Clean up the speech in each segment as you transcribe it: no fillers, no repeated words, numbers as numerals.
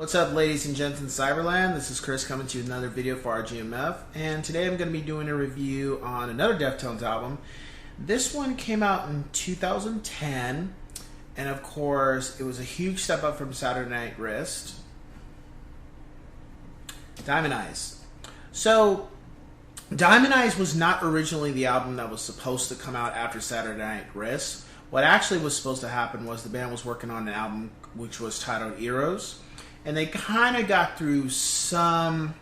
What's up, ladies and gents in Cyberland? This is Chris coming to you with another video for RGMF, and today I'm going to be doing a review on another Deftones album. This one came out in 2010, and of course it was a huge step up from Saturday Night Wrist. Diamond Eyes. So Diamond Eyes was not originally the album that was supposed to come out after Saturday Night Wrist. What actually was supposed to happen was the band was working on an album which was titled Eros, and they kind of got through some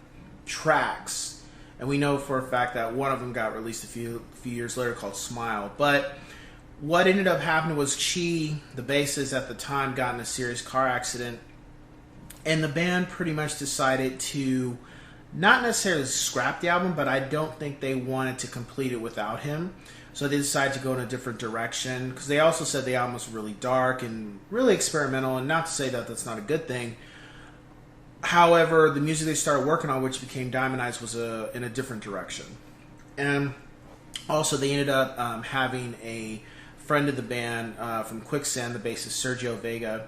tracks, and we know for a fact that one of them got released a few years later called Smile. But what ended up happening was the bassist at the time, got in a serious car accident, and the band pretty much decided to not necessarily scrap the album, but I don't think they wanted to complete it without him. So they decided to go in a different direction, because they also said the album was really dark and really experimental, and not to say that that's not a good thing. However, the music they started working on, which became Diamond Eyes, was in a different direction. And also they ended up having a friend of the band from Quicksand, the bassist Sergio Vega.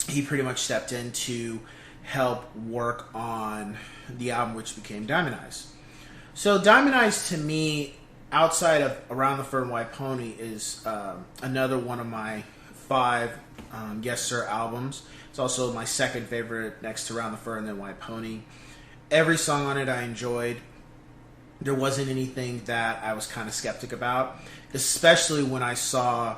He pretty much stepped in to help work on the album, which became Diamond Eyes. So Diamond Eyes, to me, outside of Around the Fur and White Pony, is another one of my 5 Yes Sir albums. It's also my second favorite, next to Around the Fur and then White Pony. Every song on it I enjoyed. There wasn't anything that I was kind of skeptic about, especially when I saw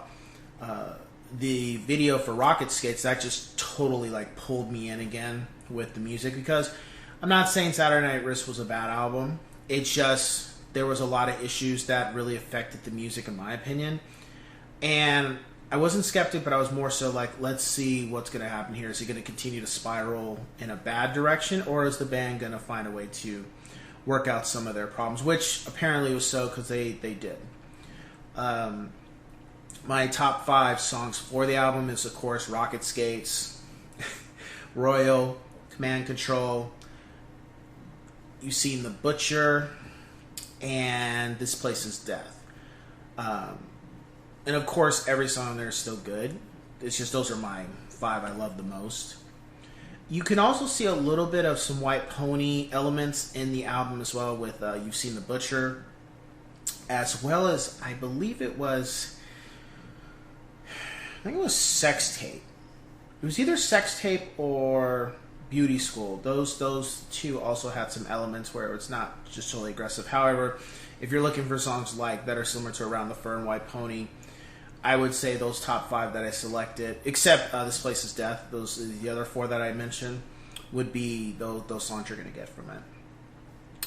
the video for Rocket Skates. That just totally pulled me in again with the music, because I'm not saying Saturday Night Wrist was a bad album. It's just there was a lot of issues that really affected the music, in my opinion. And I wasn't skeptic, but I was more so like, let's see what's going to happen here. Is he going to continue to spiral in a bad direction, or is the band going to find a way to work out some of their problems? Which apparently was so, because they did. My top 5 songs for the album is, of course, Rocket Skates, Royal, Command Control, You've Seen the Butcher, and This Place Is Death. And of course, every song on there is still good. It's just those are my 5 I love the most. You can also see a little bit of some White Pony elements in the album as well, with You've Seen the Butcher, as well as, I believe it was, I think it was Sex Tape. It was either Sex Tape or Beauty School. Those two also had some elements where it's not just totally aggressive. However, if you're looking for songs that are similar to Around the Fur and White Pony, I would say those top 5 that I selected, except This Place Is Death, the other 4 that I mentioned, would be those songs you're going to get from it.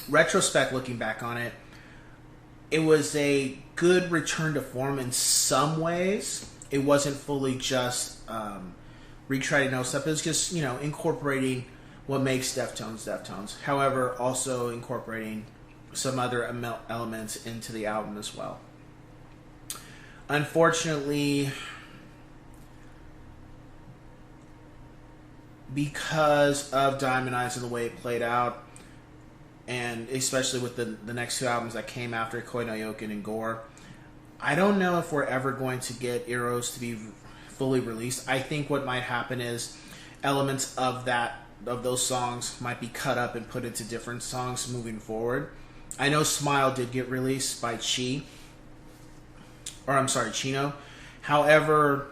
Retrospect, looking back on it, it was a good return to form in some ways. It wasn't fully just retreading no stuff. It was just, incorporating what makes Deftones Deftones. However, also incorporating some other elements into the album as well. Unfortunately, because of Diamond Eyes and the way it played out, and especially with the next 2 albums that came after, Koi no Yoken and Gore, I don't know if we're ever going to get Eros to be fully released. I think what might happen is elements of those songs might be cut up and put into different songs moving forward. I know Smile did get released by Chino. However,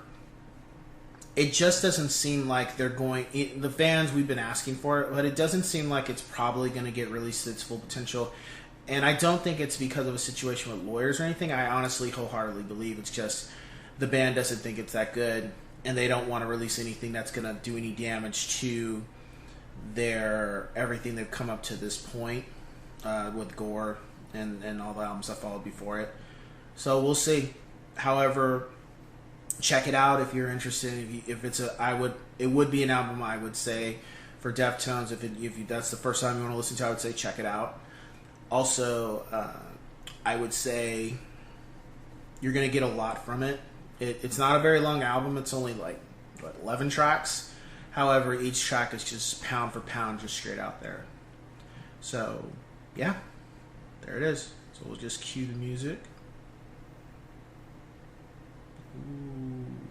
it just doesn't seem like they're going... the fans, we've been asking for it, but it doesn't seem like it's probably going to get released to its full potential. And I don't think it's because of a situation with lawyers or anything. I honestly wholeheartedly believe it's just the band doesn't think it's that good, and they don't want to release anything that's going to do any damage to everything they've come up to this point with Gore and all the albums that followed before it. So we'll see. However, check it out if you're interested. It would be an album, I would say, for Deftones. If that's the first time you want to listen to it, I would say check it out. Also, I would say you're going to get a lot from it. It's not a very long album. It's only 11 tracks. However, each track is just pound for pound, just straight out there. So, yeah, there it is. So we'll just cue the music. Ooh.